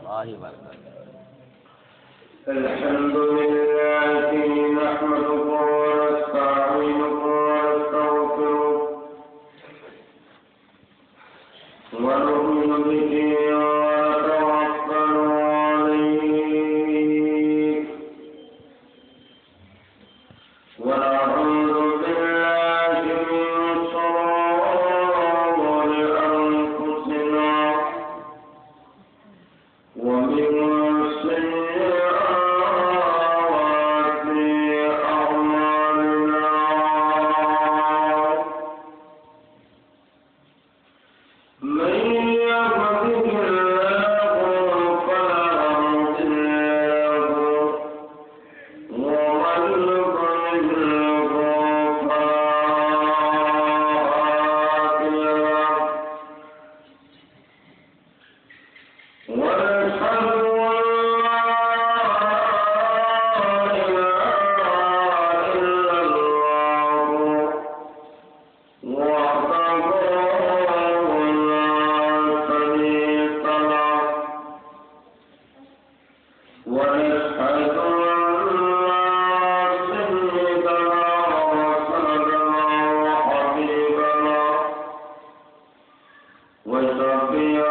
الله وبركاته. الحمد لله نحمده ونستعينه ونستغفره ونؤمن به ونتوكل عليه ونعوذ بالله من شرور أنفسنا ومن سيئات أعمالنا من يهده الله فلا مضل له ومن يضلل فلا هادي له ونشهد أن لا إله إلا الله وحده لا شريك له ونشهد أن سيدنا وسندنا وحبيبنا وشفيعنا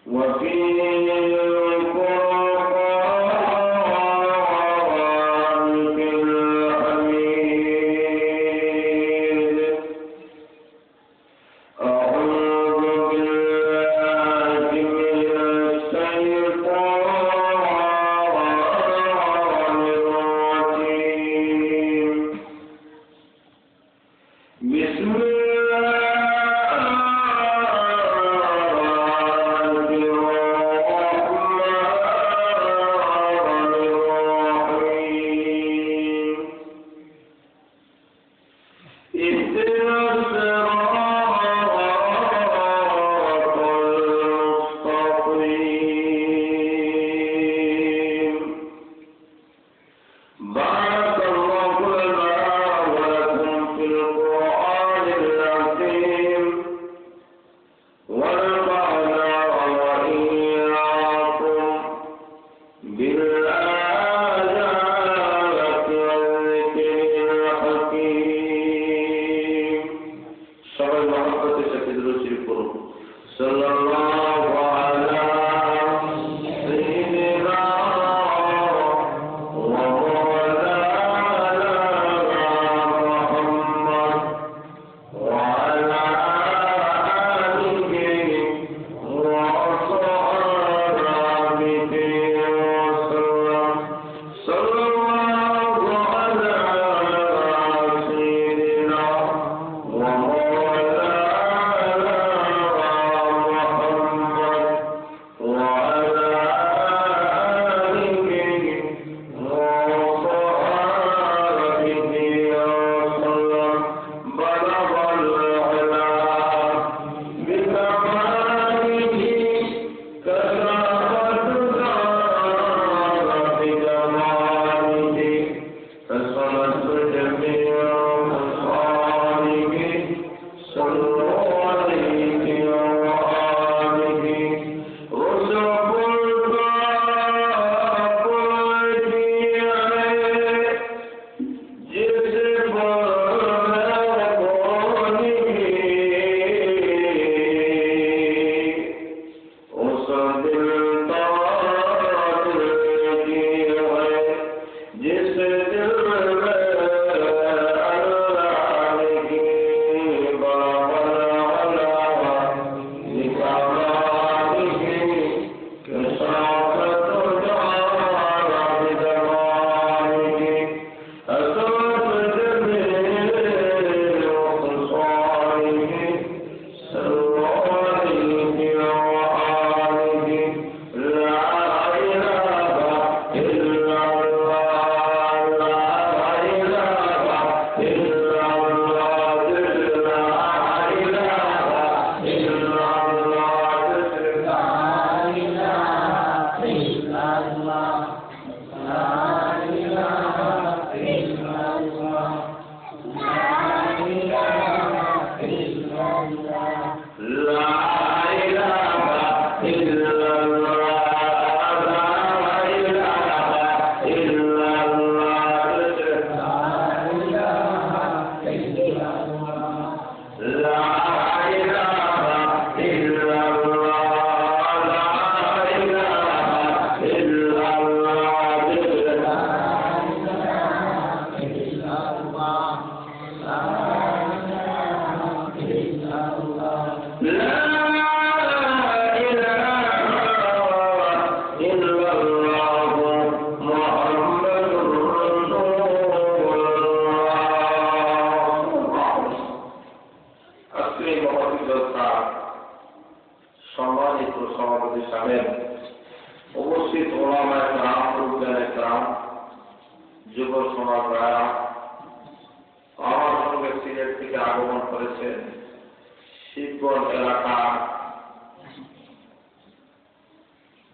وفي القرآن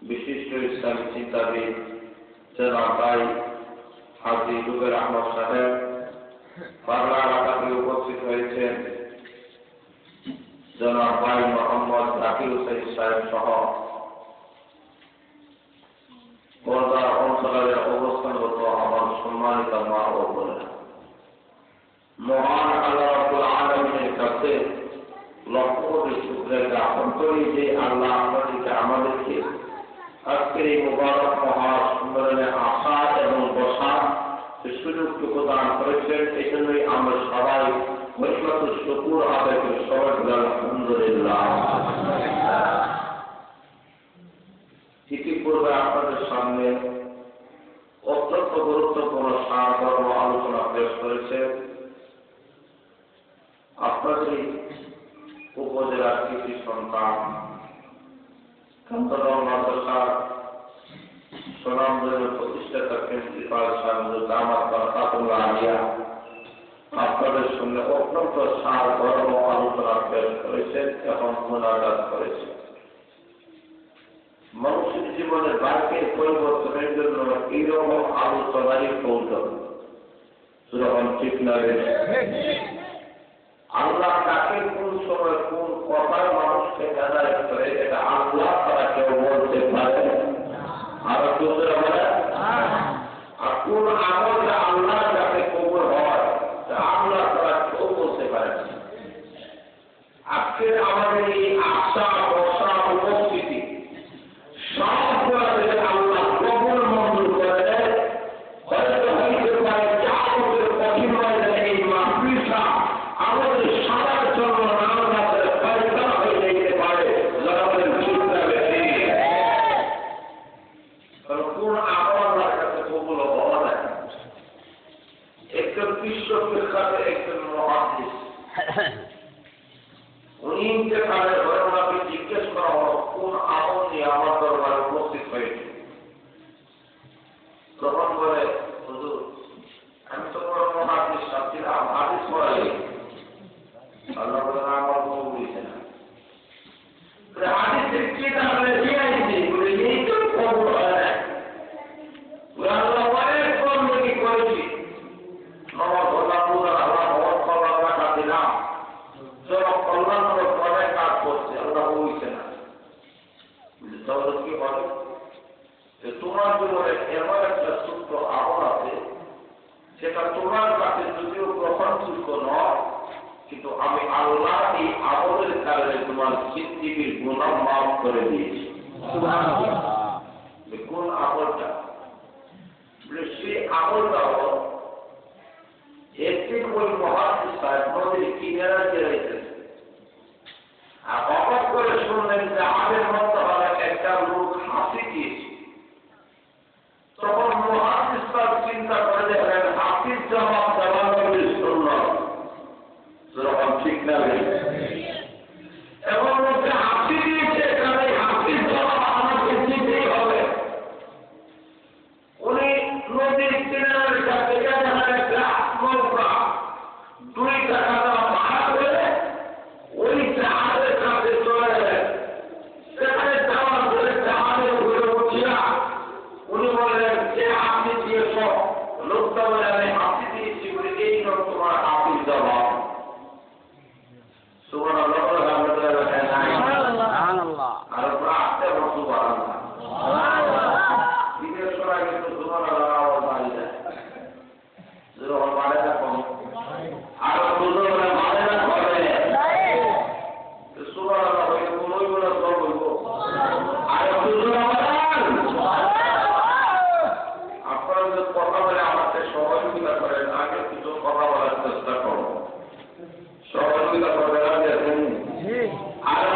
বিশিষ্ট ইসলামী চিন্তাবিদ জনাব ভাই হাজী জুবের আহমদ সাহেব বাংলা এলাকাতে উপস্থিত হয়েছেন জনাব ভাই মোহাম্মদ জাকির হোসেন সাহেব সহ পর্দার অঞ্চলের অবস্থানগত আমার সম্মানিত মা ও বোনেরা, মহান আল্লাহ রাব্বুল আলামিনের কাছে লক্ষ কোটি শুকরিয়া জ্ঞাপন করি যে আল্লাহ আমাদেরকে আজকের এই মুবারক মহা সম্মেলনে আসা এবং বসার সুযোগটুকু দান করেছেন। এই জন্যই আমরা সবাই পরিমাণ শুকর আদায় করি, সবাই আলহামদুলিল্লাহ। ইতিপূর্বে আপনাদের সামনে অত্যন্ত গুরুত্বপূর্ণ সারমর্ম আলোচনা পেশ করেছে আপনাদের উপজেলার কৃষি সন্তান কান্তরাম মাদ্রাসার সুনামধন্য প্রতিষ্ঠাতা প্রিন্সিপাল সাহেব আমার বরকাতুল্লাহ আলিয়া আপনাদের সঙ্গে অত্যন্ত সারমর্ম আলোচনা পেশ করেছেন এবং মুনাজাত করেছেন। মানুষের জীবনের বাক্যের পরিবর্তনের জন্য এইরকম আলোচনারই প্রয়োজন, যখন ঠিক না আল্লাহ তাকে কোন সময় কোন কথার মানুষকে হেদায়েত করে এটা আল্লাহ তারা কেউ বলতে পারে, আর কোন আমলে আল্লাহ যাতে কবুল হয় তা আল্লাহ তারা কেউ বলতে পারে। আজকের আমাদের এই আশা বর্ষা উপস্থিতি সবগুলো আল্লাহ কবুল মঞ্জুর করে দেয়। হয়তো হইতে পারে যা আমাদের কঠিন হয়ে যায় এই মাহফিলটা আমাদের সবার জন্য নামাজের ফয়সালা হয়ে যেতে পারে। জনাবের চিন্তা বেশি কোন আল্লাহর কাছে কবুল হওয়া যায়। একজন বিশ্ববিখ্যাত একজন মুহাদ্দিস উনি ইন্তেকালের পরে ওনাকে জিজ্ঞেস করা হলো কোন আমল নিয়ে আমার দরবারে উপস্থিত হয়েছে। তখন বলে হুজুর আমি তো বড় মুহাদ্দিস ছিলাম, হাদিস পড়াই। আল্লাহ বলে আমার কবুল হয়েছে না। হাদিসের কিতাব দিয়েছি বলে এই তো কবুল হয় না। আল্লাহ অনেক বন্দী করেছি, নমাজ পড়লাম, রোজা রাখলাম, হজ করলাম, টাকা দিলাম, যখন কল্যাণমূলক অনেক কাজ করছে, আল্লাহ বলছে না। তাহলে কি হবে? তোমার জীবনে এমন একটা সূত্র আমল আছে সেটা তোমার কাছে যদিও গ্রহণযোগ্য নয়, কিন্তু আমি আল্লাহ এই আমলের কারণে তোমার জিন্দেগীর গুনাহ মাফ করে দিয়েছি। কোন আমলটা? সেই আমলটা হলো একদিন ওই মুহাদ্দিস সাহেব নদীর কিনারা গিয়েছেন, আর হঠাৎ করে শুনলেন যে আমাদের মধ্যে হলে একটা লোক হাসি দিয়েছে। তখন মুহাদ্দিস সাহেব চিন্তা করে দেখলেন হাসির জবাব দেওয়ার নবী সুন্নাহ, যখন ঠিক না এবং লোকে হাসি দিয়েছে, এখানে হাসির জবাব আমাকে দিতেই হবে। উনি নদীর কিনারের কাছে একটা নৌকা 2 টাকা ভাড়া করে ওই জাহাজের কাছে চলে গেলেন। সেখানে যাওয়ার পরে জাহাজের উপরে উঠিয়া উনি বললেন যে আপনি করে কিন্তু সুবহানাল্লাহ আওয়াজ বাড়ি যায় যখন বাড়ে না কম আর সুন্দর করে বাড়ে না করে সুবহানাল্লাহ হয়ে কোনোই বলে সব বলবো আর সুন্দর আপনারা যে কথা বলে আমাকে সহযোগিতা করেন আগে কিছু কথা বলার চেষ্টা করবো সহযোগিতা করবেন আর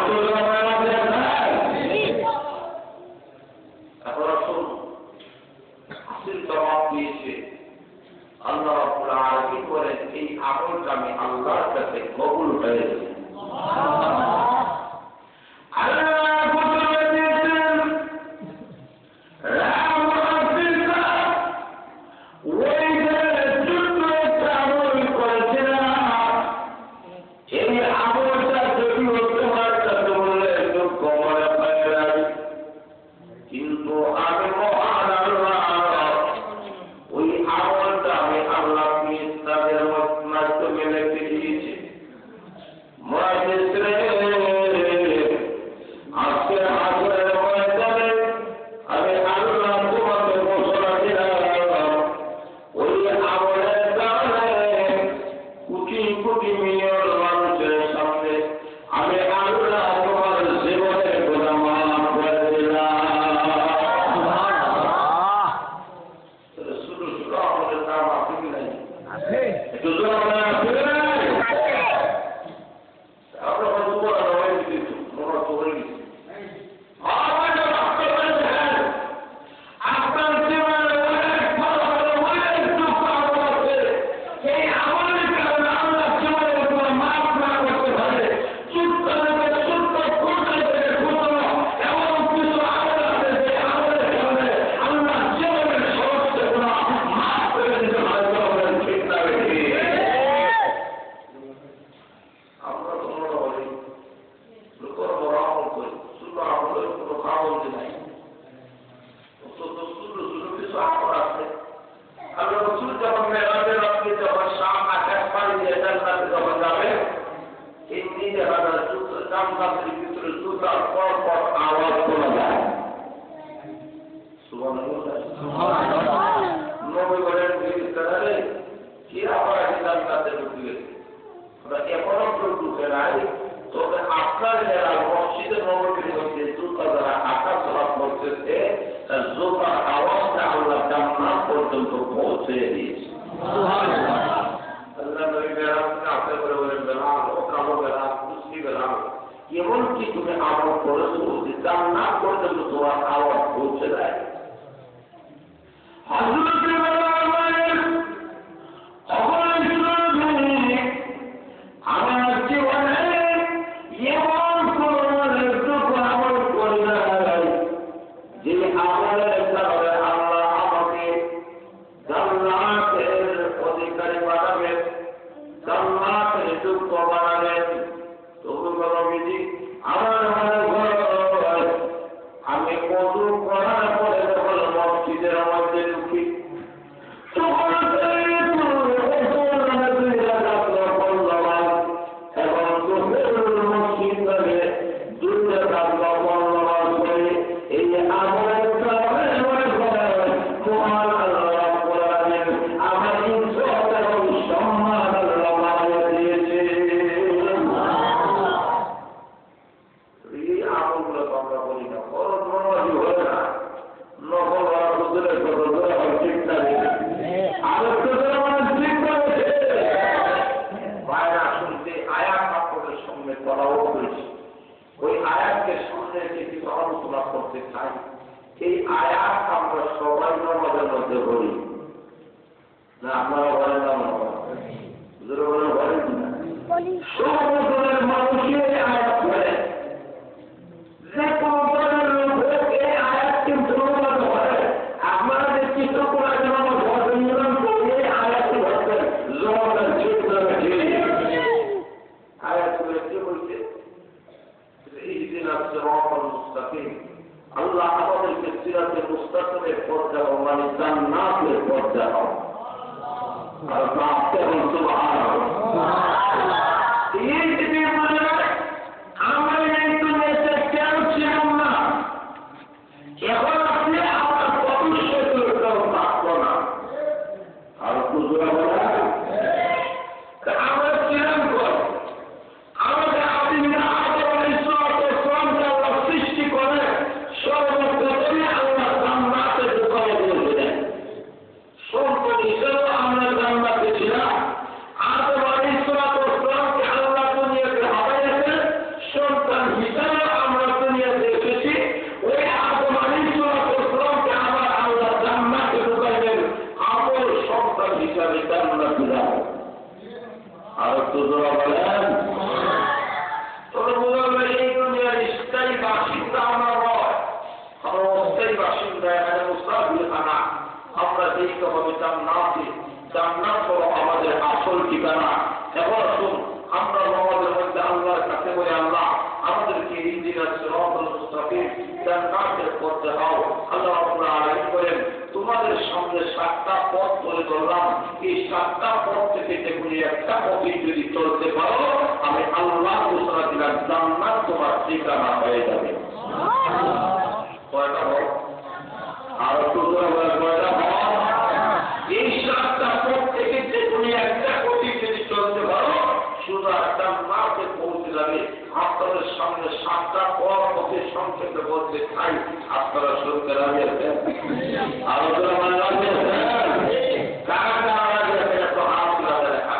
এখন আসুন হাসিল জবাব দিয়েছে আল্লাহ রাব্বুল আলামিন বলেন এই আমলটা আমি আল্লাহর কাছে কবুল হয়েছে এমনকি তুমি আমল করেছো যে জান্নাত পর্যন্ত তোমার আওয়াজ পৌঁছে দেয় আমার জীবনে এমন কোন আমল করি নাই যে আমলের কারণে আল্লাহ আমাকে জান্নাতের অধিকারী বানাবেন জান্নাতের যোগ্য বানাবেন তবু বিধি আমার আমি ওযু করার পরে যখন মসজিদের মধ্যে ঢুকি এই আয়াত আমরা সবাই নামাজের মধ্যে পড়ি না আপনারা বলেন না বলেন না সমগ্রের মানুষের আয়াত করে যে কোনো দলের লোক এই আয়াত কিন্তু অনুবাদ করে আপনারা যে চিত্র করার জন্য এই আয়াতটি বলছেন জমাদার আয়াত করে কি বলছে এই দিন আসছে রহমান মুস্তাকিম আল্লাহ আমাদেরকে সিরাতে মুস্তাকিমের পথ দেখাও মানে জান্নাতের পথ দেখাও আর প্রাপ্ত হন সুবহানাল্লাহ এই দিকে বলে আমরা এই দুনিয়াতে কেন ছিলাম না এখন আপনি আমার ভবিষ্যৎ আমি জান্নাতে যাব। আর একটু জোরে বলেন। তবে বোঝা গেল এই দুনিয়ার স্থায়ী বাসিন্দা আমরা নয়, আমরা অস্থায়ী বাসিন্দা। এখানে মুসাফির খানা। আমরা দেখতে হবে জান্নাতে। জান্নাত হলো আমাদের আসল ঠিকানা। এখন আসুন আমরা আমাদের মধ্যে আল্লাহর কাছে বলে, আল্লাহ আমাদেরকে ইহদিনাস সিরাতাল মুস্তাকিম জান্নাতের পথ দেখাও। আল্লাহ রাব্বুল আলামিন বলেন, তোমাদের সামনে 7টা পথ তুলে ধরলাম, এই 7টা পথ থেকে যে কোনো একটা পথে যদি চলতে পারো, আমি আল্লাহ ঘোষণা দিলাম জান্নাত তোমার ঠিকানা হয়ে যাবে। কয়টা পথ? আর একটু কয়টা পথ? এই 7টা পথ থেকে যে কোনো একটা পথে যদি চলতে পারো, সুদা জান্নাতে পৌঁছে যাবে। আপনাদের সামনে 7টা পথে সংক্ষেপে বলতে চাই, আপনারা শুনতে রাজি আছেন? আরো রাজি আছেন? কারা কারা রাজি আছেন? একটু হাত তুলে দেখা।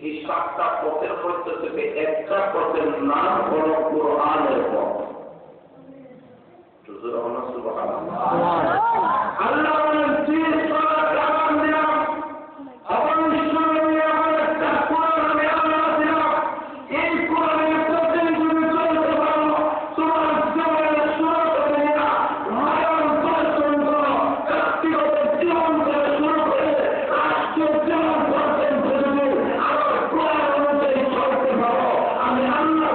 এই 7টা পথের মধ্যে থেকে একটা পথের নাম হল কোরআনের পথ। আল্লাহ বলেন, যে সালাত আযান দিলাম, আমার ইসলামে আমার একটা কোরআন আমি আল্লাহ দিলাম, এই কোরআনের পথে তুমি চলতে পারো, তোমার জীবনের শুরু থেকে মায়ার পর্যন্ত ব্যক্তিগত জীবন থেকে শুরু করে রাষ্ট্রীয় জীবন পর্যন্ত যদি আমার কোরআন অনুযায়ী চলতে পারো, আমি আল্লাহ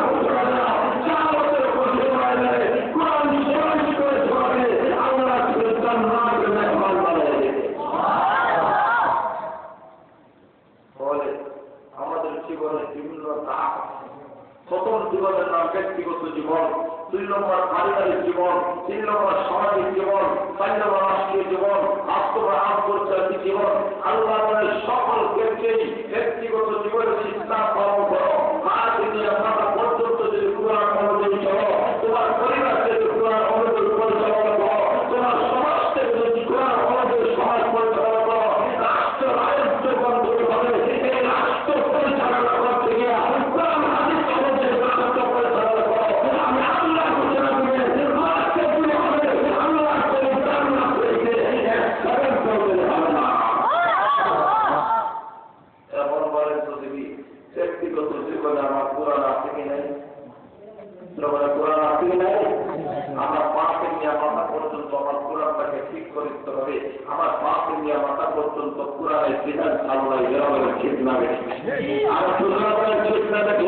জান্নাতের পথে পাইলে কোরআন শেষ করে চলে আল্লাহ জান্নাতের মেহমান বানিয়ে দেবে। বলে আমাদের জীবনের বিভিন্ন ধাপ। প্রথম জীবনের নাম ব্যক্তিগত জীবন, 2 নম্বর পারিবারিক জীবন, 3 নম্বর সামাজিক জীবন, 4 নম্বর রাষ্ট্রীয় জীবন, আন্তর্জাতিক জীবন। আল্লাহ সকল ক্ষেত্রেই ব্যক্তিগত জীবনের শিক্ষা পালন করো। আর যদি আপনারা পর্যন্ত যদি কোরআন অনুযায়ী চলো, তোমার পরিবার থেকে কোরআন অনুযায়ী পরিচালনা করো, তোমার সমাজকে যদি কোরআন অনুযায়ী সমাজ পরিচালনা করো, রাষ্ট্র রাজ্য বন্ধ হবে। এই রাষ্ট্র পরিচালনা করতে গিয়ে কোরআন হাদিস অনুযায়ী রাষ্ট্র পরিচালনা করো। আমি আল্লাহ ঘোষণা করে আল্লাহ করে জান্নাত পেয়েছে, এক চলতে হবে না। এখন বলেন তো দেবী, ব্যক্তিগত জীবনে আমার কোরআন আছে কি নাই? কোরআন আছে কি নাই? আমার পাশে নিয়ে মাথা পর্যন্ত আমার কোরআনটাকে ঠিক করে দিতে হবে। আমার পাশে নিয়ে মাথা পর্যন্ত কোরআনের বিধান আল্লাহ এরাবের ঠিক না বেশি। আমার সুন্দর ঠিক না দেখি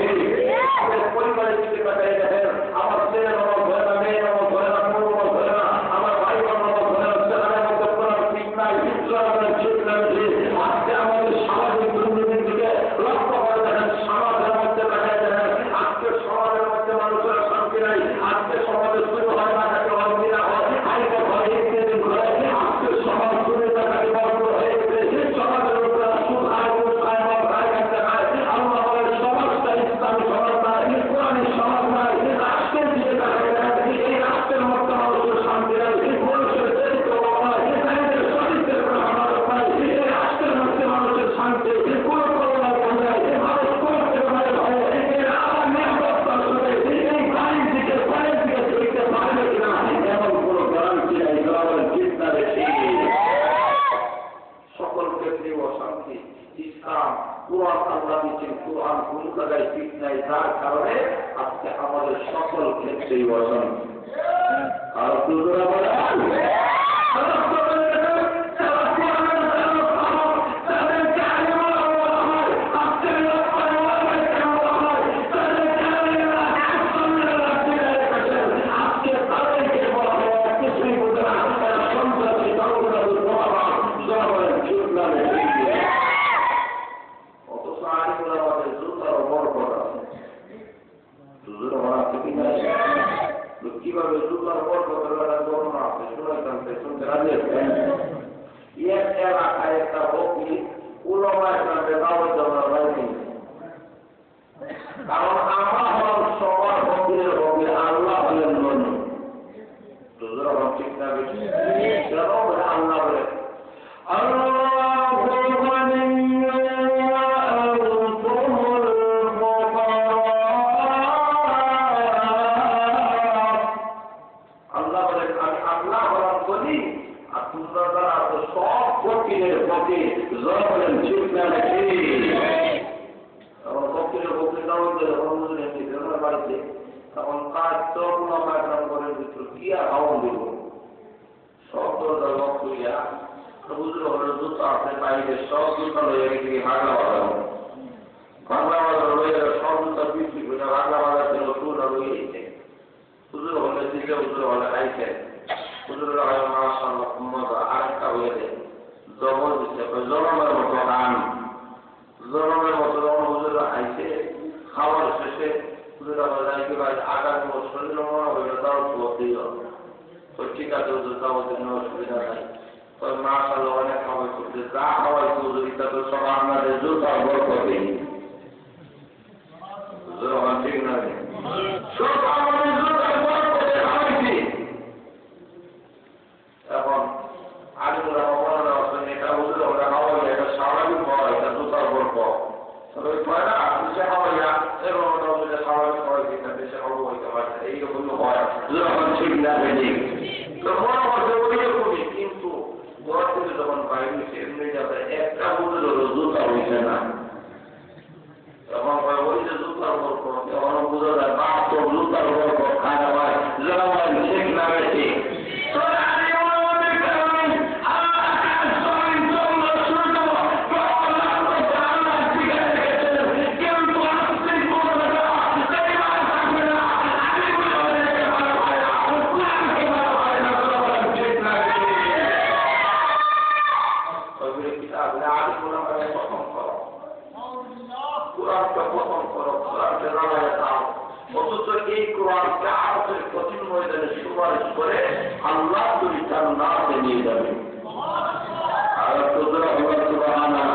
আমাদের পরিবারের দিকে তাকাই দেখেন, আমার ছেলের নাম ধরে না, মেয়ের নাম ধরে না, পুরো নাম ধরে না, আমার ভাই বোন নাম ধরে না, সেখানের মধ্যে কোরআন ঠিক নাই, ইসলামের ঠিক না বেশি। আজকে আমাদের সামাজিক দুর্নীতির দিকে লক্ষ্য করে দেখেন, সমাজের মধ্যে দেখাই দেখেন, আজকে সমাজের মধ্যে মানুষের শান্তি নাই। আজকে সমাজে শুরু হয় না থাকে অন্যরা হয়, হাইকোর্ট হয়, ইত্যাদি ঘুরে। আজকে সমাজ শুরু থাকে বন্ধ হয়ে গেছে। সমাজের উপরে সুদ আয় ঘুষ আয় মদ আয় কাটতে খায়। আল্লাহ বলে সমাজটা ইসলামী সমাজ নাই, কোরআনী সমাজ নাই। রাষ্ট্রের দিকে তাকাই দেখেন, এই রাষ্ট্রের মধ্যে মানুষের শান্তি নাই, মানুষের চরিত্র নাই, নারীদের চরিত্রের কোনো আমানত নাই। এই রাষ্ট্রের মধ্যে মানুষের শান্তি কোনো করোনা নাই, মানুষ কোনো করোনায় হয়। এই আবার নিরাপত্তা শুনে এই বাড়ির দিকে ঘরের দিকে চলতে পারবে কিনা এমন কোনো গ্যারান্টি নাই। গ্রামের চিন্তা বেশি, সকল ক্ষেত্রে অশান্তি। ইসলাম কোরআন আল্লাহ দিচ্ছেন, কোরআন কোন জায়গায় ঠিক নাই, যার কারণে আজকে আমাদের সকল ক্ষেত্রেই অশান্তি। আর দুজনা বলে কিভাবে জুতার বর্গের গণনা আছে শুনতে রাজি আছেন? এক এলাকায় একটা হকি উলমায় গ্রামে দাওয়াত দেওয়ার হয়নি, কারণ আমরা হলাম সবার হকির হকি, আল্লাহ হলেন ননি। ঠিক না বেশি আল্লাহ বলে আল্লাহ কোনো কাজ করে ভিতর কি আর হাওয়া দিব সব দরজা লক করিয়া হুজুর হলো জুতা আছে বাইরে সব জুতা লইয়া গেছে বাংলা বাজার লইয়া সব জুতা বিক্রি করে বাংলা বাজার থেকে টুনা লইয়েছে হুজুর হলে দিকে হুজুর হলে খাইছে হুজুর হয় মাশাআল্লাহ মজা আরেকটা হয়ে যায় জবর দিচ্ছে জনমের মতো গান জনমের মতো হুজুর খাইছে খাওয়ার শেষে হুজুর বাজার কি ভাই আগামী বছর মনে হইল তাও তো দিল তো ঠিক আছে হুজুর তাও দিন অসুবিধা নাই তো মাশাআল্লাহ অনেক খাবার করতে যা খাওয়াই হুজুর এটা তো সব আপনাদের জুতা বড় করবে হুজুর আমার ঠিক না সব আমাদের জুতা বড় করে খাওয়াইছি এখন আলিমুরা অপরাধ আছেন এটা হুজুর ওরা খাওয়াই এটা স্বাভাবিক হয় এটা জুতার বড় তবে পয়লা দেশে খাওয়াইয়া এবং ওটা স্বাভাবিক হয় যেটা দেশে খাওয়া হইতে পারে এইরকম হয় যখন ঠিক না বেরিয়ে তো মনে হচ্ছে ওইরকমই কিন্তু ঘর থেকে যখন বাইরে এমনি যাবে একটা হুজুর হলো জুতা হইছে না তখন ওই যে জুতার গল্প তখন বোঝা যায় বাস্তব জুতার গল্প খাওয়া হয় যখন ঠিক না বেশি আল্লাহ তুমি তার নামে নিয়ে যাবে আর তোমরা আল্লাহ সুবহানাহু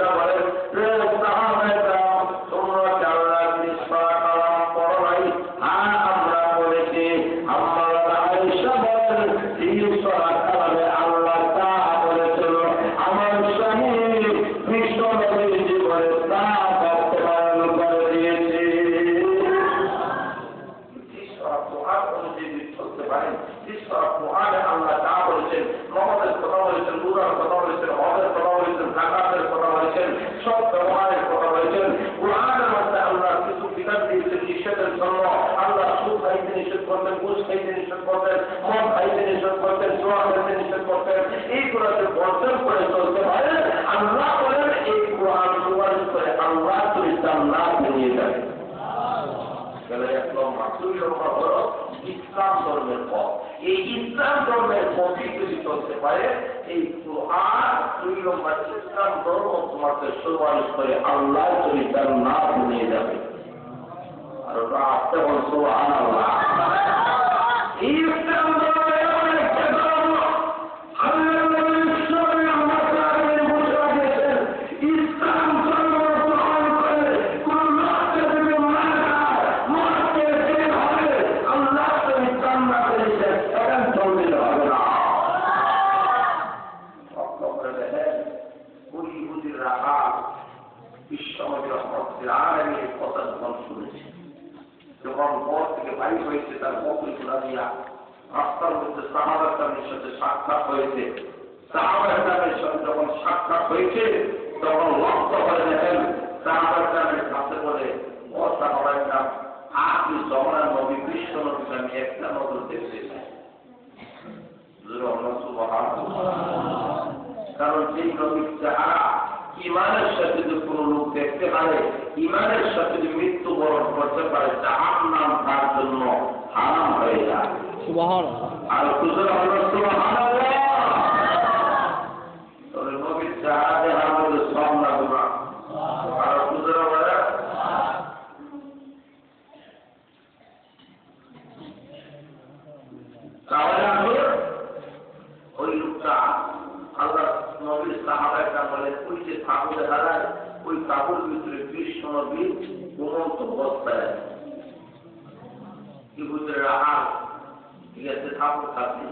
Allah পারেন। কোরআনে আল্লাহ যা বলেছেন, নামাজের কথা বলেছেন, রোজার কথা বলেছেন, হজের কথা বলেছেন, যাকাতের কথা বলেছেন, সব ব্যবহারের কথা বলেছেন। কোরআনের মধ্যে আল্লাহ কিছু বিধান দিয়েছেন নিষেধের জন্য। আল্লাহ সুদ খাইতে নিষেধ করতেন, ঘুষ খাইতে নিষেধ করতেন, মদ খাইতে নিষেধ করতেন, জোয়া খাইতে নিষেধ করতেন। এইগুলোকে বর্জন করে চলতে পারে। আল্লাহ বলেন এই কোরআন সুপারিশ করে আল্লাহ তুমি জান্নাত নিয়ে যাবে। ইসলাম ধর্মের পথ, এই ইসলাম ধর্মের পথে যদি চলতে পারে এই কোরআন 2 নম্বর ইসলাম ধর্ম তোমাকে সুপারিশ করে আল্লাহ তুমি জান্নাত নিয়ে যাবে। আর ওটা আসতে বল সুবহানাল্লাহ। ইসলাম ধর্মের একটা ধর্ম আল্লাহ যখন পথ থেকে বাইর হয়েছে তার বকরি খোলা দিয়া রাস্তার মধ্যে সাহাবার কামের সাথে সাক্ষাৎ হয়েছে। সাহাবার কামের সাথে যখন সাক্ষাৎ হয়েছে তখন লক্ষ্য করে দেখেন সাহাবার কামের কাছে বলে ও সাহাবার কাম আপনি জমানার নবী বিশ্ব নবীকে আমি একটা নজর দেখতে চাই। কারণ সেই নবীর চেহারা ইমানের সাথে যদি কোন লোক দেখতে পারে, ইমানের সাথে যদি মৃত্যুবরণ করতে পারে, জাহান্নাম তার জন্য হারাম হয়ে যায়। আর তবে নবীর চেহারা দেখার মধ্যে সব না গুণা। আর খুচরা বলে তাহলে ওই লোকটা আল্লাহ নবীর সাহাবায়ে বলেন ওই যে কাপড় দেখা যায় ওই কাপড়ের ভিতরে কৃষ্ণ নবী ঘুমন্ত অবস্থায় কি ভিতরে রাখা ঠিক আছে কাপড় থাকবে।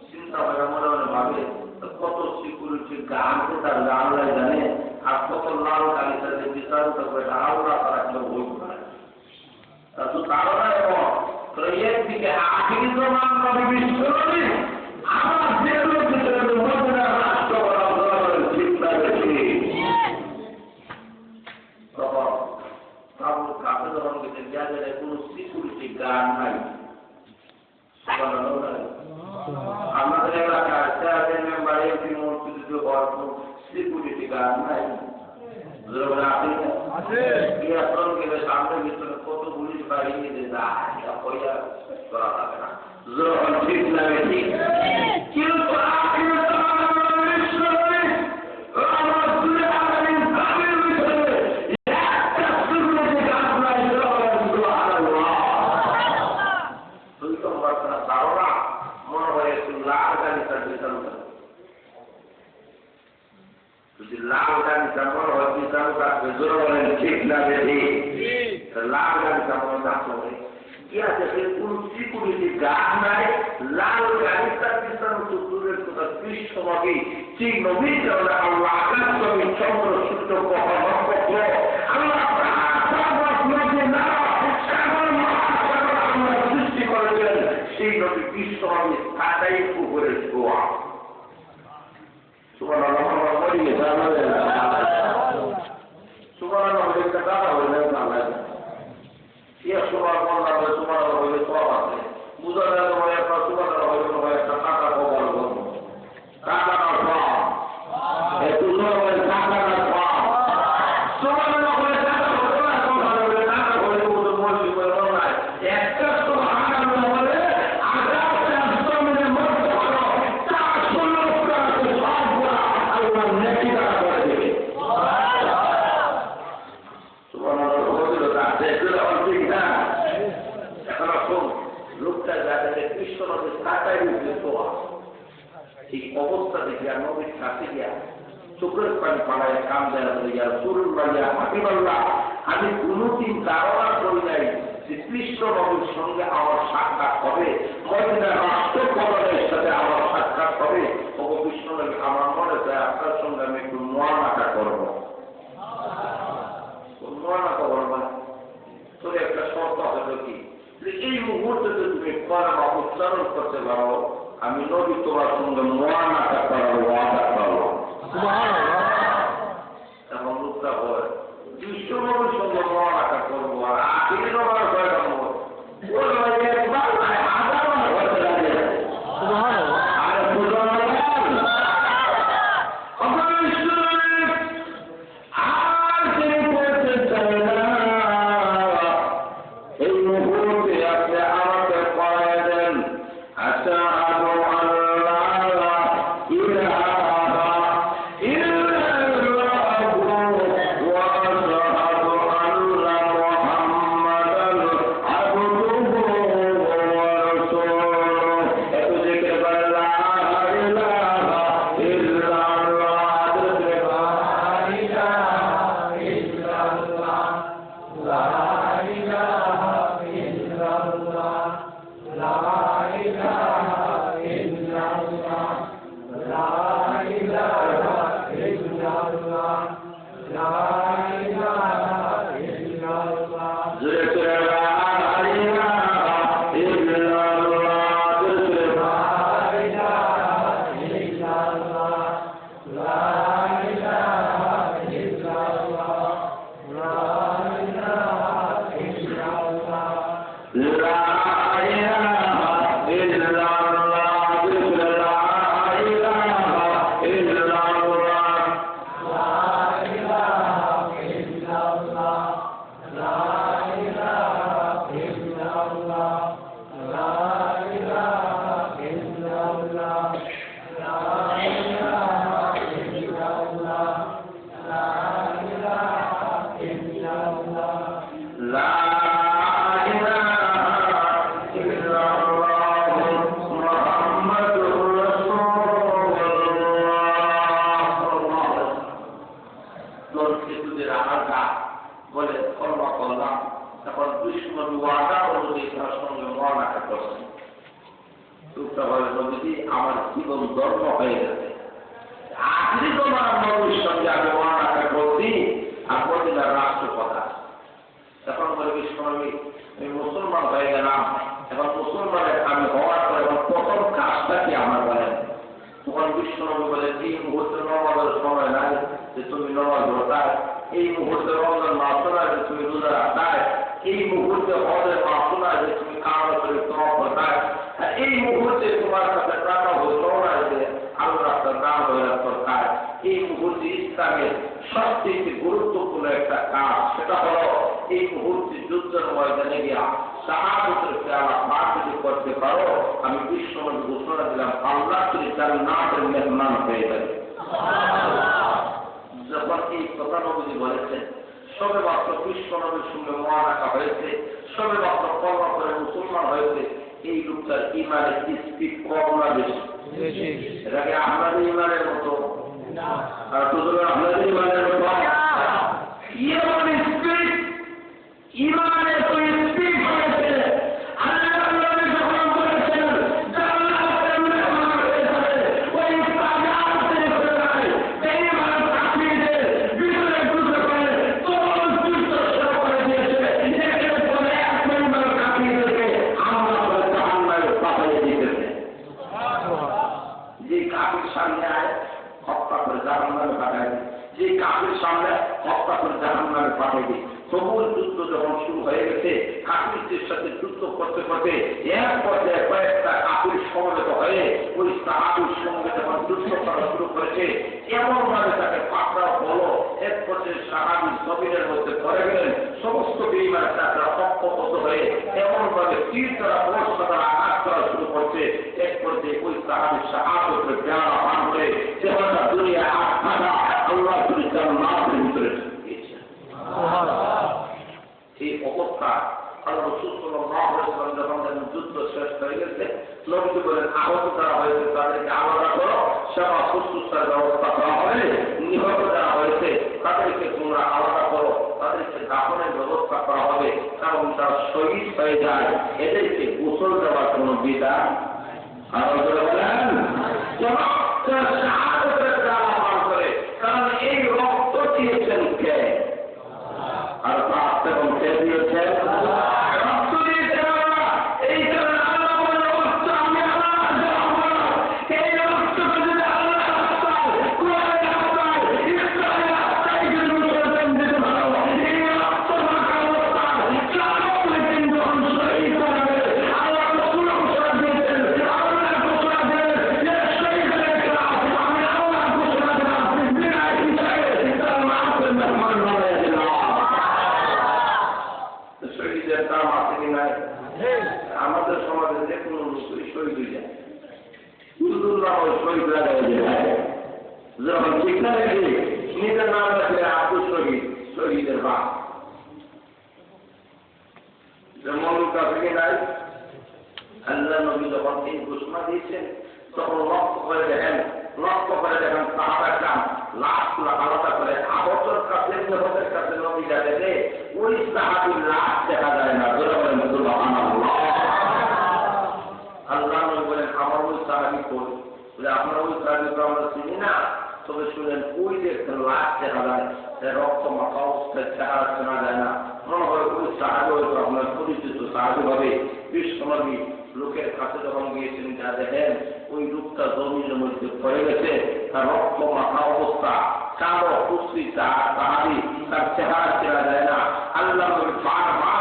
চিন্তা হয় মনে মনে ভাবে কত সিকিউরিটি গান তার আল্লাহ জানে আর কত লাল গাড়ি তাদের বিচার করে আল্লাহ তারা কেউ বই করে তা তো তারা এবং একদিকে আখিরি জমান নবী বিশ্ব নবী আমার দেহের ভিতরে মদিনা রাষ্ট্র করা দরকার ঠিক লাগছে। তখন কাপড় কাপড় যখন গেছে জায়গায় কোনো সিকিউরিটি গার্ড নাই। আমাদের এলাকার চেয়ারম্যান মেম্বার এমপি মন্ত্রী হওয়ার কোন সিকিউরিটি গার্ড নাই। সামনে ভিতরে কত পুলিশ বাড়িয়ে যায় করা যাবে না। ঠিক লাগে ঠিক কিন্তু লাল গাড়ি চালানো হয় ঠিক লাগে ঠিক লাল গাড়ি চালানো থাকতে কি আছে কোন সিকিউরিটি গার্ড নাই। লাল গাড়ি তার পিছনে দূরের কথা বিশ্বব্যাপী সেই নবীর আল্লাহ আকাশ জমি চন্দ্র সূর্য গ্রহ নক্ষত্র আল্লাহ সৃষ্টি করেছেন সেই নবী বিশ্বব্যাপী তাটাই পুকুরের ছোঁয়া। আমি কোনদিন ধারণা করি নাই যে কৃষ্ণ নবীর সঙ্গে আমার সাক্ষাৎ হবে, মদিনার রাষ্ট্রপ্রধানের সাথে আমার সাক্ষাৎ হবে। তবু কৃষ্ণ নবী আমার মনে হয় আপনার সঙ্গে আমি একটু মোয়ানাটা করবো। মোয়ানা করবো না তোর একটা শর্ত হবে কি এই মুহূর্তে যদি তুমি কলমা উচ্চারণ করতে পারো, আমি নবী তোমার সঙ্গে মুআনাকা করার ওয়াদা করলাম। এখন লোকটা বলে বিশ্ব নবীর সঙ্গে মুআনাকা করবো আর আখিরি নবীর ভয় করবো, একবার হাজার হতে লাগে। আর আমার জীবন ধর্ম হয়ে গেছে, আখরি তোমার নবীর সঙ্গে আমি মুআনাকা করছি আর মদিনার রাষ্ট্রপতা। তখন বলে বিশ্বনবী আমি মুসলমান হয়ে গেলাম, এখন মুসলমানের আমি হওয়ার পর এখন প্রথম কাজটা কি আমার বলেন? তখন বিশ্বনবী বলে এই মুহূর্তে নামাজের সময় নাই যে তুমি নামাজ পড়ায়, এই মুহূর্তে রমজান মাস নয় যে তুমি রোজা রাখায়, এই মুহূর্তে হজের মাস নয় যে তুমি কামনা করে তোমার পড়ায়, আর এই মুহূর্তে তোমার কাছে টাকা হতো না যে আল্লাহ রাস্তার নাম হয়ে দরকার। এই মুহূর্তে ইসলামের সবচেয়ে গুরুত্বপূর্ণ একটা কাজ, সেটা হলো এই মুহূর্তে যুদ্ধের ময়দানে গিয়া শাহাদাতের পেয়ালা পান যদি করতে পারো, আমি বিশ্বনবী ঘোষণা দিলাম আল্লাহ তুমি জান্নাতের মেহমান হয়ে যাবে। যখন এই কথা নবীজি বলেছেন, সবে মাত্র বিশ্বনবীর সঙ্গে মুআনাকা হয়েছে, সবে মাত্র কলমা করে মুসলমান হয়েছে, এই লোকটার ইমানের স্পিড কম না বেশি? এটাকে আপনাদের ইমানের মতো আর তোদের আপনাদের ইমানের মতো ইমানের স্পিড, ইমানের তো স্পিড হয়েছে। আল্লাহ নবী যখন বলেছেন জান্নাতের মেহমান হয়ে যাবে, ওই সাজাতের বেলায় বেঈমান কাফিরদের ভিতরে ঢুকে পড়ে তখন যুদ্ধ শুরু করে দিয়েছে। এর ফলে এক বেঈমান কাফিরদেরকে আমরা জাহান্নামে পাঠিয়ে দিতেছে। যে কাফির সামনে আয় হত্যা করে জাহান্নামে পাঠিয়ে দিই, যে কাফির সামনে হত্যা করে জাহান্নামে পাঠিয়ে দিই। তবুল যুদ্ধ যখন শুরু হয়ে গেছে, কাফিরদের সাথে যুদ্ধ করতে করতে এক পর্যায়ে কয়েকটা কাফির সমবেত হয়ে ওই সাহাবীর সঙ্গে যখন যুদ্ধ করা শুরু করেছে, এমন ভাবে তাকে পাকড়াও হলো, এক পর্যায়ে সাহাবীর জমিনের মধ্যে পড়ে গেলেন। সমস্ত বেঈমান তারা ঐক্যবদ্ধ হয়ে এমন ভাবে তীর দ্বারা বর্ষা দ্বারা আঘাত করা শুরু করছে, এক পর্যায়ে ওই সাহাবীর শাহাদাতের পেয়ালা পান করে দেহটা দুনিয়া আঘাতা আল্লাহ তুমি জান্নাতের ভিতরে দিয়েছেন। এই অবস্থা আল্লাহ রাসূল সাল্লাল্লাহু আলাইহি ওয়াসাল্লাম যখন যুদ্ধ শেষ হয়ে গেছে, নবীজি বলেন আহত যারা হয়েছে তাদেরকে আলাদা করো, সেবা শুশ্রূষার ব্যবস্থা করা হবে, নিহত যারা হয়েছে তাদেরকে তোমরা আলাদা করো, তাদেরকে দাফনের ব্যবস্থা করা হবে, কারণ তারা শহীদ হয়ে যায়, এদেরকে গোসল দেওয়ার কোনো বিধান আরো বলেন শাহাদাতের পেয়ালা পান করে, কারণ এই রক্ত দিয়েছেন কে? আর এবং কে দিয়েছেন? রক্ত দিয়েছেন আল্লাহ। এই কারণে নাম ওই শহীদ লাগাই যায় যখন ঠিক না রেখে নিজের নাম রাখলে আব্দুল শহীদ শহীদের বাপ যেমন কাছে নাই আল্লাহ নবী যখন এই ঘোষণা দিয়েছেন তখন লক্ষ্য করে দেখেন সাহাবার কাম লাশ গুলা আলাদা করে আবদ্ধর কাছে নবীর কাছে নবী যাবে ওই সাহাবীর লাশ দেখা যায় না জোরে বলেন সুবহানাল্লাহ আল্লাহ নবী বলেন আমার ওই সাহাবী কই বলে আপনার ওই সাহাবীকে আমরা চিনি না তবে শুনেন ওই যে লাশ দেখা যায় রক্ত মাথা অবস্থায় চেহারা চেনা যায় না মনে হয় ওই সাহাবী হয়তো আপনার পরিচিত সাহাবী হবে বিশ্বনবী লোকের কাছে যখন গিয়েছেন যা দেখেন ওই লোকটা জমিনের মধ্যে পড়ে গেছে তার রক্ত মাথা অবস্থা কালো কুস্তি সাহাবী তার চেহারা চেনা যায় না আল্লাহ বারবার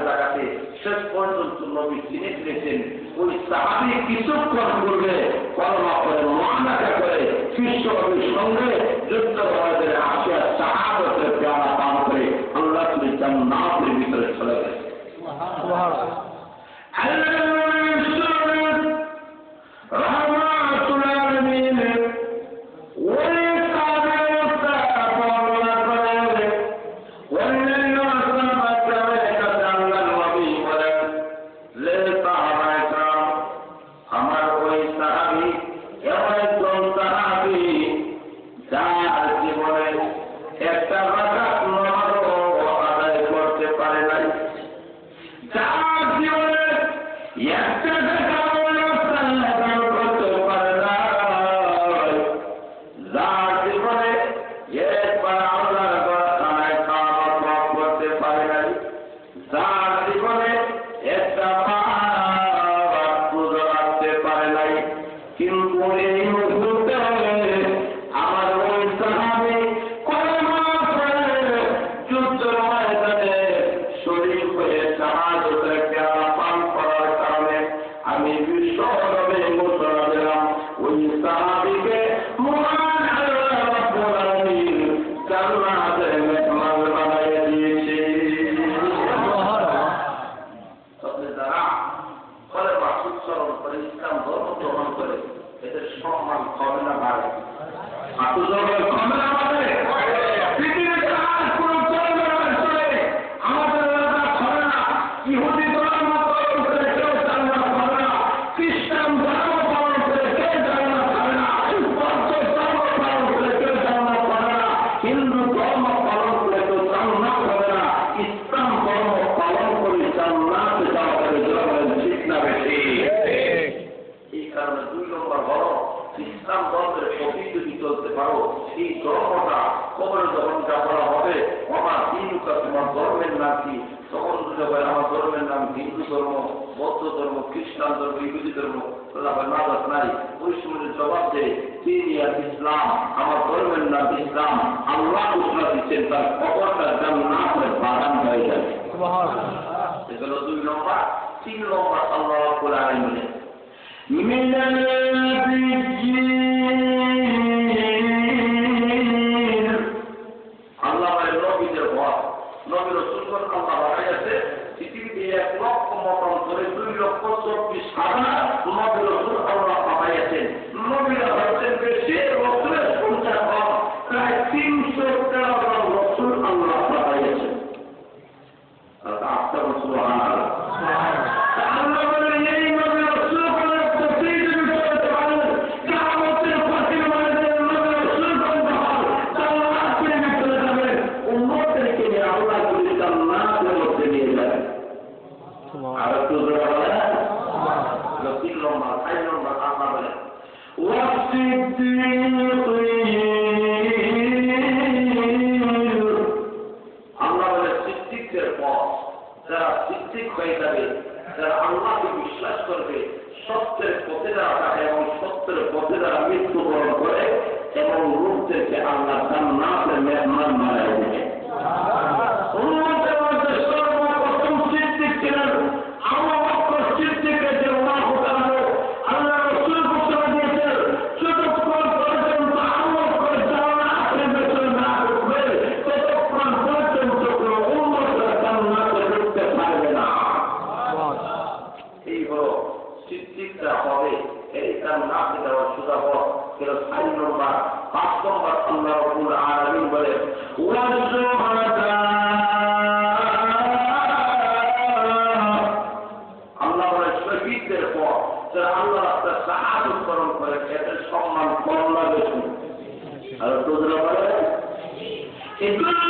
তাকাতে শেষ পর্যন্ত নবী চিনে ফেলেছেন ওই সাহাবী কিছুক্ষণ করবে কলমা করে মুআনাকা করে বিশ্বনবীর সঙ্গে যুদ্ধ করে আসিয়া সাহাবতের পেয়ালা পান করে আল্লাহ তুমি জান্নাতের ভিতরে চলে গেছে সুবহানাল্লাহ এই হলো সিদ্দিকরা হবে এই ইসলাম নামে দেওয়ার সুযোগ কিন্তু 4 নম্বর 5 নম্বর আল্লাহ রাব্বুল আলামিন বলে আল্লাহ বলে শহীদদের পর যারা আল্লাহ রাস্তায় শাহাদাত বরণ করে এদের সম্মান কম লাগে আর তোদের বলে তোমার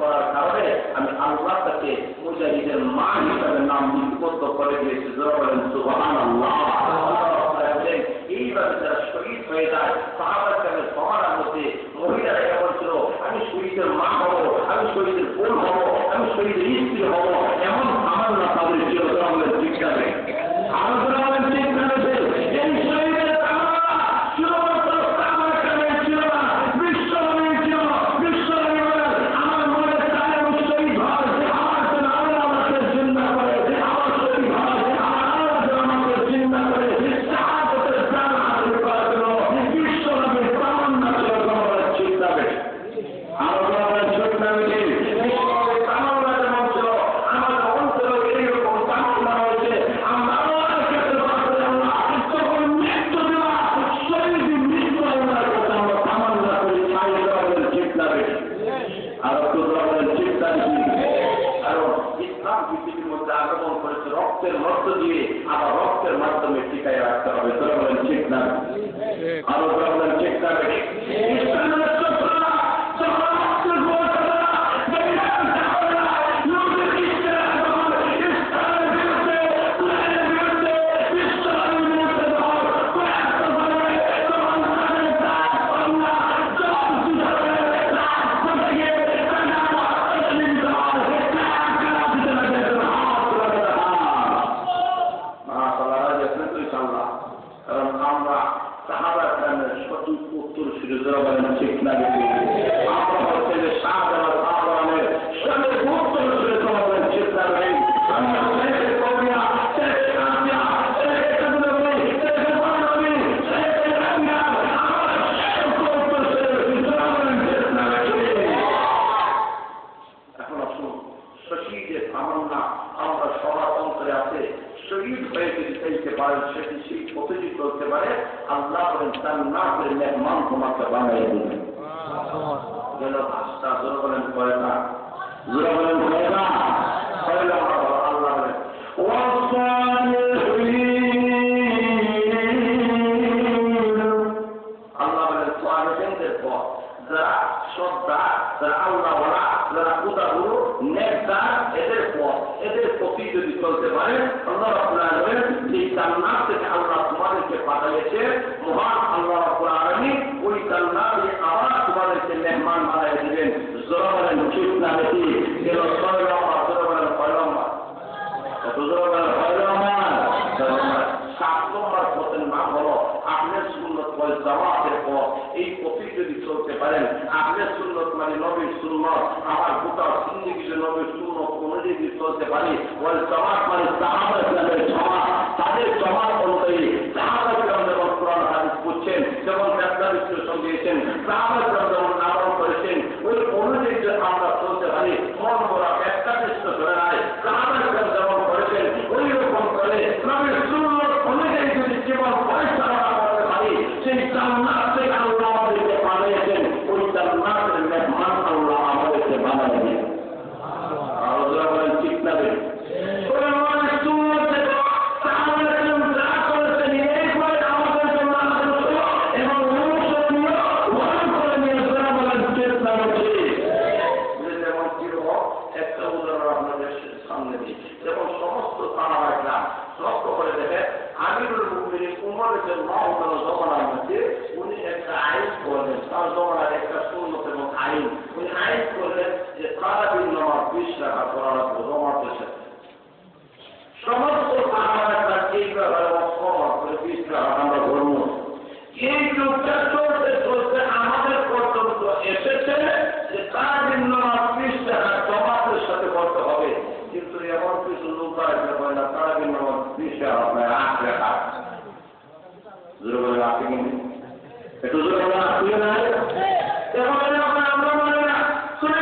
করার কারণে আমি আল্লাহ তাকে মুজাহিদের মা হিসাবে নাম লিপিবদ্ধ করে দিয়েছি। যারা বলেন সুবহানাল্লাহ। এইভাবে যারা শহীদ হয়ে যায়, সাহাবায়ে কেরামের সমাজের মধ্যে মহিলারা এমন ছিল, আমি শহীদের মা হব, আমি শহীদের বোন হব, আমি শহীদের স্ত্রী হব, এমন তামান্না তাদের ছিল। যারা বলেন ঠিক আছে, আরো যারা বলেন ঠিক আছে, এই শহীদের তামান্না শুধুমাত্র সাহাবায়ে কেরামের ছিল না, বিশ্বনবীর ছিল। বিশ্বনবী বলেন, আমার মনে চায় আমি শহীদ হয়, আমার জন্য আল্লাহ আমাকে জিন্দা করে, আমার শহীদ হয়, আমার আল্লাহ যেন আমাকে জিন্দা করে, শাহাদাতের প্রাণ হাসিল করার জন্য বিশ্বনবীর তামান্না ছিল। তোমার ঠিক যাবে আরো যারা ঠিক যাবে, বিশ্বনবীর তামান্না যেমন ছিল, আমাদের অন্তরে এইরকম তামান্না হয়েছে। আমরা আল্লাহর কাছে বলতে আল্লাহ যখন মৃত্যু দেওয়া শহীদ মৃত্যু আল্লাহর কাছে আমরা তামান্না করি, তাই যারা ঠিক যাবে আরো যারা ঠিক যাবে। কারণ ইসলাম পৃথিবীর মধ্যে আগমন করেছে রক্তের মধ্য দিয়ে, আবার রক্তের মাধ্যমে টিকায় রাখতে হবে। যারা বলেন ঠিক না, আরো যারা বলেন ঠিক যাবে। ইসলামের চক্ররা যখন রক্তের ঘোষণা ঠিক না, আমরা হচ্ছে যে শাহজালাল আবরামের সাথে গুরুত্ব ছিল। তোমার বলেন ঠিক না, এখন আসুন শহীদের তামান্না আমরা সবার অন্তরে আছে। শহীদ হয়ে যদি ফেলতে পারেন, সেটি সেই পথে চলতে পারে, আল্লাহ বলেন তার না করে মেহমান তোমাকে বানাই দেবেন। গেল ভাষা জোর বলেন কয়টা, জোর বলেন কয়টা, কয়টা আল্লাহ বলেন আল্লাহ বলেন সালেহিনদের পর যারা শ্রদ্ধা, যারা আল্লাহ বলা, যারা উদাহরণ নেককার, এদের পথ, এদের প্রতি যদি চলতে পারে, আল্লাহ রাব্বুল আলামিন এই জান্নাত থেকে আল্লাহ তোমাদেরকে পাঠিয়েছে। মহান আল্লাহ রাব্বুল আলামিন ওই জান্নাতে আবার তোমাদেরকে মেহমান বানিয়ে দিবেন। যারা বলেন ঠিক না বেশি গেল 6 নম্বর, যারা বলেন 6 নম্বর, কত যারা বলেন 6 নম্বর, 7 নম্বর পথের নাম হলো আহলে সুন্নাত ওয়াল জামাতের পথ। এই পথে যদি চলতে পারেন, আহলে সুন্নাত মানে নবীর সুন্নাত, আমার গোটা জিন্দেগিতে নবীর সুন্নাত অনুযায়ী যদি চলতে পারি, ওয়াল জামাত মানে সাহাবায়ে কেরামের জামাত, তাদের জামাত অনুযায়ী সাহাবায়ে কেরাম যেমন কোরআন হাদিস পড়ছেন, যেমন ব্যাখ্যা বিশ্লেষণ দিয়েছেন, সাহাবায়ে কেরাম যেমন আমল করেছেন, ওই অনুযায়ী যদি আমরা চলতে পারি, মন করা ব্যাখ্যা বিশ্লেষণ নাই, সাহাবায়ে কেরাম যেমন করেছেন ওই রকম করে নবীর সুন্নাত অনুযায়ী যদি জীবন পরিচালনা করতে পারি, সেই জান্নাত থেকে আল্লাহ আমাদেরকে বানিয়েছেন, ওই জান্নাতের মেহমান আল্লাহ আমাদেরকে বানাবেন। আরো যারা বলেন ঠিক না, যেমন সমস্ত সাহাবায়ে কেরাম লক্ষ্য করে দেখেন, আমিরুল মুমিনিন উমর রাদিয়াল্লাহু জমানার মধ্যে উনি একটা আইন করলেন, তার জমানার একটা সুন্নত এবং আইন, উনি আইন করলেন যে সারাদিন নামাজ 20 রাকাত পড়া লাগবে জমাতের সাথে। সমস্ত সাহাবায়ে কেরাম এইভাবে অসম্ভব করে 20 রাকাত আমরা ধরব। এই যুগটা চলতে চলতে আমাদের পর্যন্ত এসেছে যে সারাদিন নামাজ 20 রাকাত জমাতের সাথে পড়তে হবে। কিন্তু এমন কিছু লোক আছে বলে না সারাদিন নামাজ 20 রাকাত নয় 8 রাকাত। জোরে বলে আপনি কিন্তু একটু জোরে বলে আপনি না এভাবে আমরা বলি না শুনে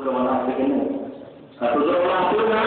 কেমন আছে কিনা এত যখন আসলে না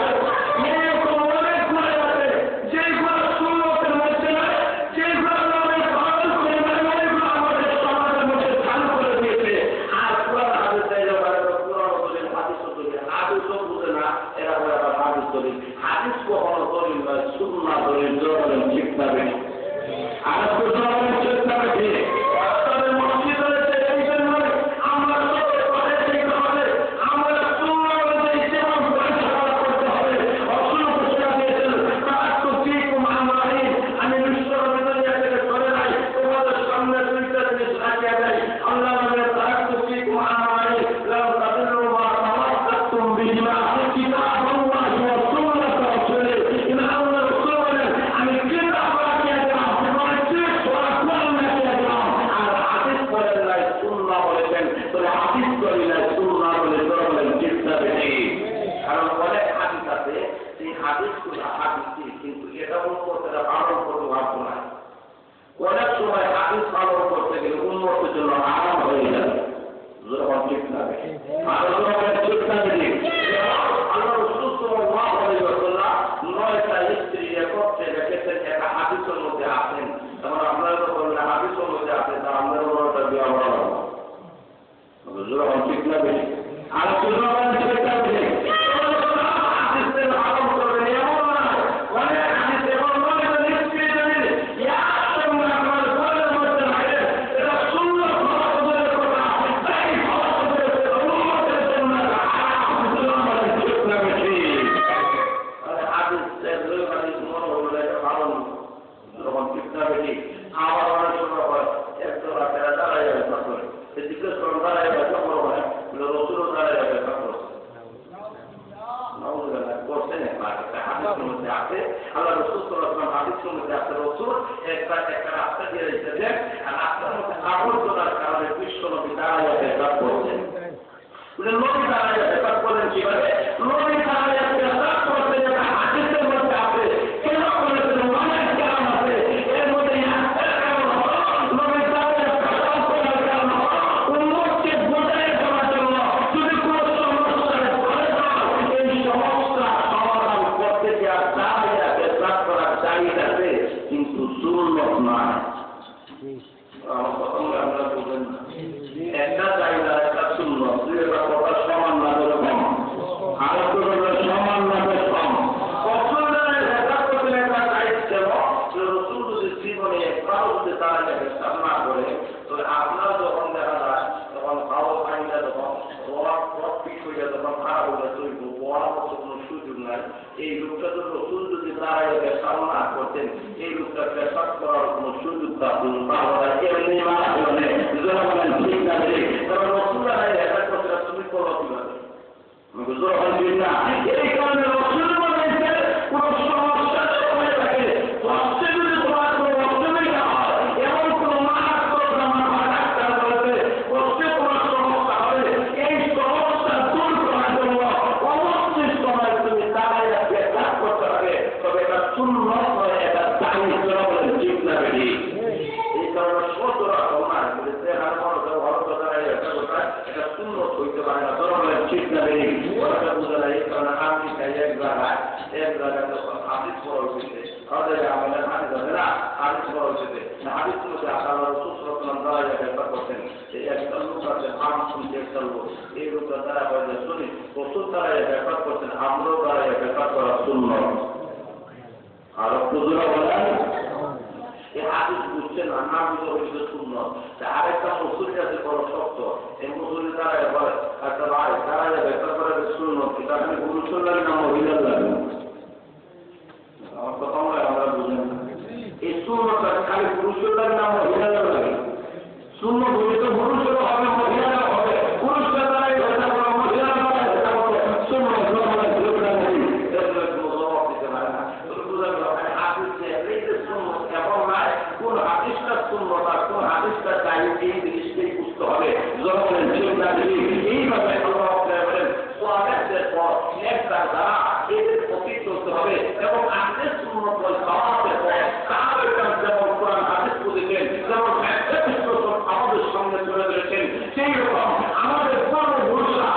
সেই রকম আমাদের পূর্ব ভূষা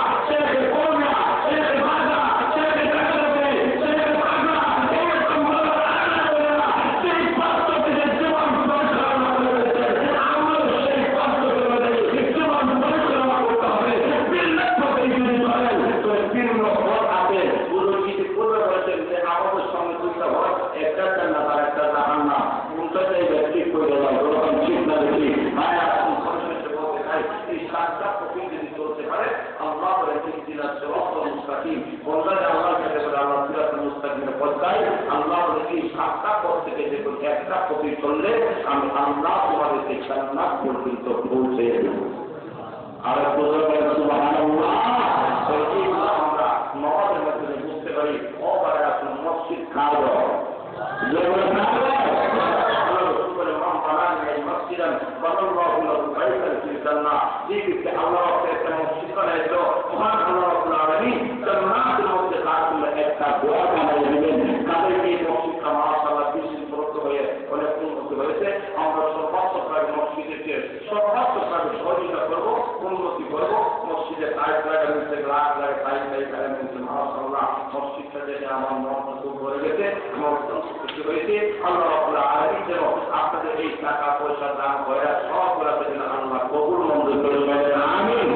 পথে চললে আমি আল্লাহ তোমাদেরকে জান্নাত পর্যন্ত পৌঁছে দেব। আর সুবহানাল্লাহ। আমরা নমাজের মধ্যে বুঝতে পারি অবারে আসলে মসজিদ খাওয়া একটা দোয়া বানাই দেবেন তাদেরকে এই মসজিদটা মাশাআল্লাহ বিশৃঙ্খলিত হয়ে অনেক উন্নতি হয়েছে। আমরা সর্বাত্মকভাবে মসজিদকে সর্বাত্মকভাবে সহযোগিতা করবো, উন্নতি করবো। মসজিদে টাইপ লাগাচ্ছে, গ্লাস লাগে, টাইপ লাগাচ্ছে, মাশাআল্লাহ মসজিদটা যেটা আমার মন খুব ভরে গেছে, আমার খুশি হয়েছে। আল্লাহ রাব্বুল আলামিন যেন আপনাদের এই টাকা পয়সা দান করে সবগুলা যেন আল্লাহ কবুল মঞ্জুর করে নেন, আমিন।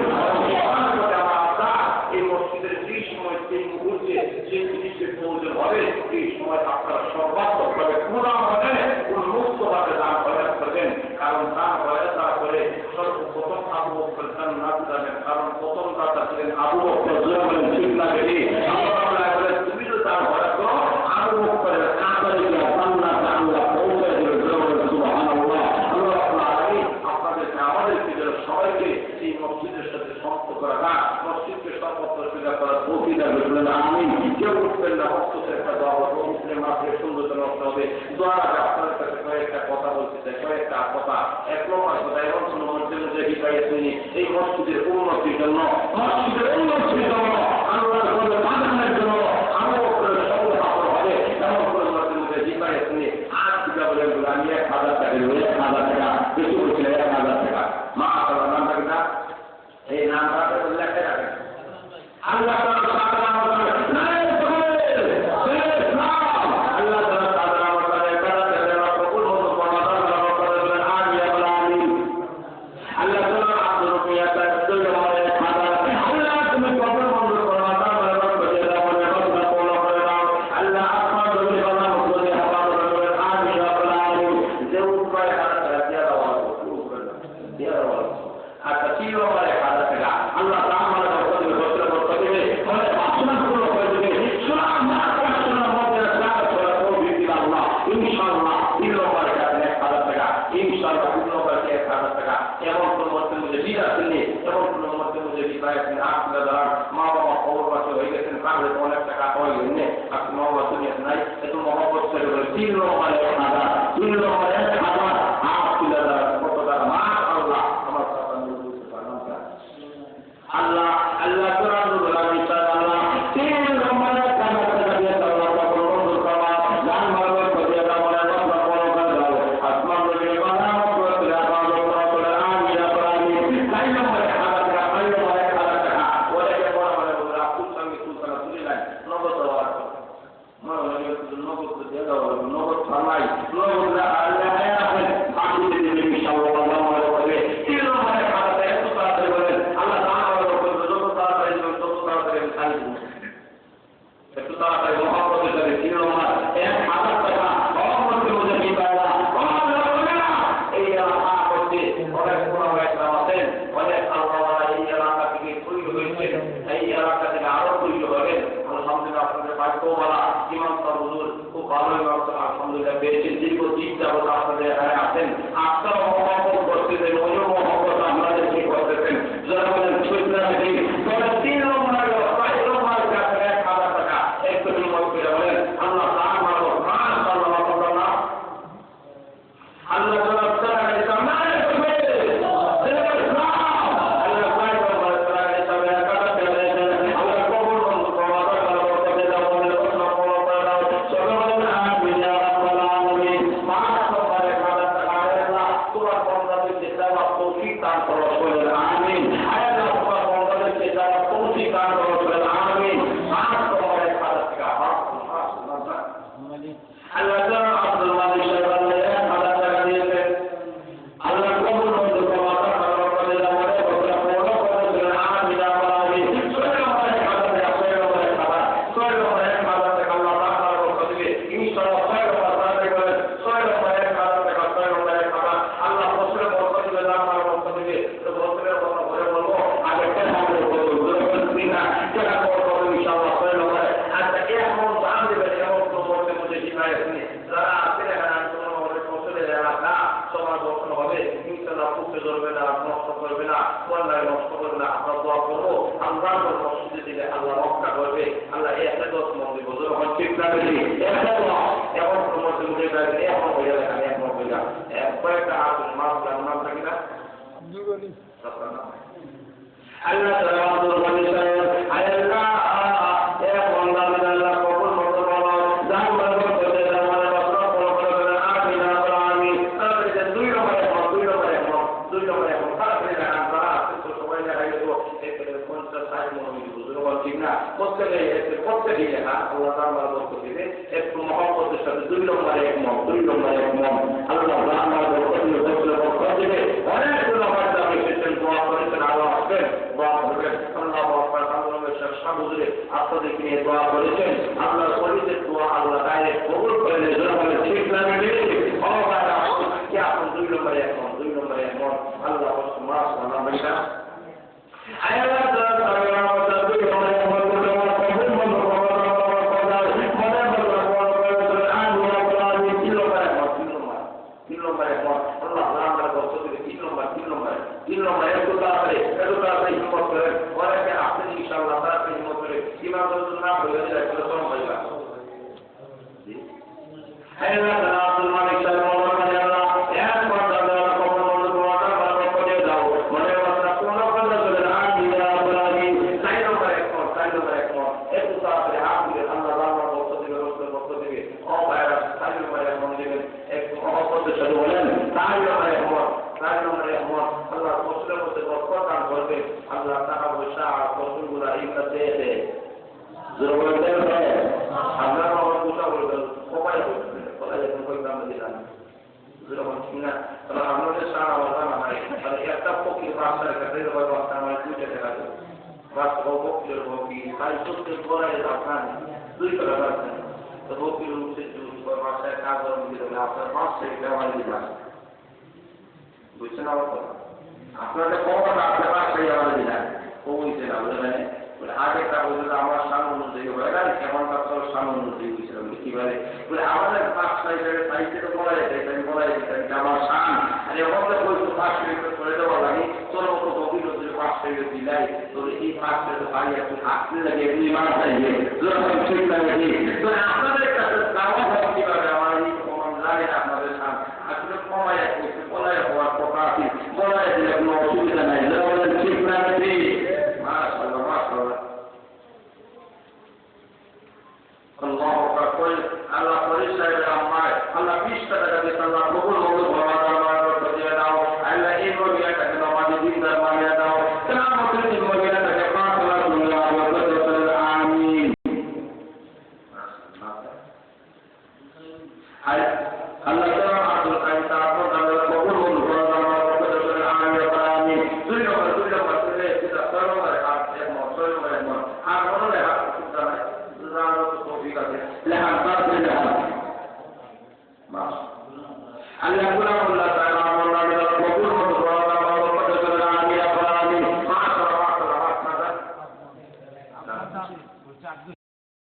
এই মসজিদের যে সময় যে মুহূর্তে যে জিনিসের প্রয়োজন হবে এই সময় আপনারা সর্বাত্মকভাবে পুরাভাবে উন্মুক্তভাবে দান প্রয়াস করবেন। কারণ দান প্রয়াস করে সর্বপ্রথম আবু বকর জান্নাত যাবেন। কারণ প্রথম দাতা ছিলেন আবু বকর, ঠিক না বেশি? তুমি তো দান প্রয়াস করো, আবু বকরের কাতারে জান্নাতে আল্লাহ পৌঁছে দেবেন। সুবহানাল্লাহ। আল্লাহ আপনাদেরকে আমাদেরকে যেন সবাইকে এই মসজিদের সাথে সম্পর্ক রাখা, মসজিদকে সর্বত্র সুবিধা করার তৌফিক দান করবেন, আমিন। কেউ উঠবেন না, অন্তত একটা দোয়া হবে, মুসলিম মাসে সুন্দর নষ্ট হবে। দোয়ার আগে আপনাদের কাছে কয়েকটা কথা বলতে চাই, কয়েকটা কথা, এক নম্বর কথা, এমন কোন মসজিদ যে হিসাবে শুনি এই মসজিদের উন্নতির জন্য, মসজিদের উন্নতির জন্য, আল্লাহর ঘরে বাঁধানোর জন্য আরো সফল সফল হবে এমন কোন মসজিদের হিসাবে শুনি আজ টিকা বলে আমি 1,000 টাকা দেবো, 1,000 টাকা বেশি বলছিল, 1,000 টাকা মা আল্লাহ নাম রাখি না, এই নামটা লেখে রাখেন। আল্লাহ নষ্ট করবে না, কন্যায় নষ্ট করবে না। আমরা দোয়া করবো আল্লাহর মসজিদে দিলে আল্লাহ রক্ষা করবে, আল্লাহ এত দশ মন্দির বলতে যখন ঠিক না বেশি এখন মসজিদ উঠে যাবে, এখন হয়ে যাবে, আমি এখন হয়ে যাবে কয়েকটা হাত মাছ নাম থাকি না আল্লাহ আব্দুল গনি সাহেব আল্লাহ একটু মহব্বতের সাথে 2 নম্বরে একমত আল্লাহ অনেকগুলো হয়তো আপনি সেদিন দোয়া করেছেন, আল্লাহ আসবেন দোয়া করবেন, আল্লাহ সামুদ্রে আপনাদেরকে নিয়ে দোয়া করেছেন, আল্লাহ শরীরের দোয়া আল্লাহ ডাইরেক্ট কবুল করে ঠিক লাগবে কি আপনি 2 নম্বরে একমত আল্লাহ মাস আল্লাহ টাকা পয়সা ফসলগুলা এই কাছে এসে আপনার আমার পূজা করবেন কোথায় করবেন, কোথায় যেতেন কই দাম দিলাম কিনা আপনাদের সারা কথা না হয় একটা পক্ষী বাচ্চার কাছে বাচ্চা আমার 2 টাকা দেবে বাচ্চা পক্ষীর পক্ষী তাই সত্যি করাই আপনার 2 টাকা বাচ্চা তো পক্ষীর উঠছে বাচ্চায় কাজ দিতে আপনার 5 টাকা দিলাম বুঝছেন আমার কথা আপনাদের কখন আপনার বাচ্চাই আমার দিলাম কইছে না বুঝলেন আগেরটা বলছিল আমার সান অনুযায়ী হয় না এখন তার সান অনুযায়ী হয়েছিল কিভাবে আমাদের 5 সাইজে তো বলা যায় আমি বলা যায় আমার সান আর এখন তো বলছো 5 মিনিট করে দেওয়া লাগে তোর মতো গভীর 5 মিনিট দিলাই তোর এই 5 মিনিট ভাই একটু হাঁটতে লাগে এমনি মারা যাইবে যখন ঠিক লাগে তো আপনাদের কাছে দাওয়া হয় কিভাবে আমার এই কমন লাগে আপনাদের সান আসলে কমায় একটু বলাই হওয়ার কথা আছে বলাই দিলে কোনো অসুবিধা নাই ঠিক না Allah berkata, Allah berisai ramai, Allah bisa kata Allah kubur kubur bahwa Allah berkata tahu, Allah ini dia kata nama di dalam dia tahu, kenapa kita dia kata Allah dunia berkata amin. Allah telah atur kata apa dalam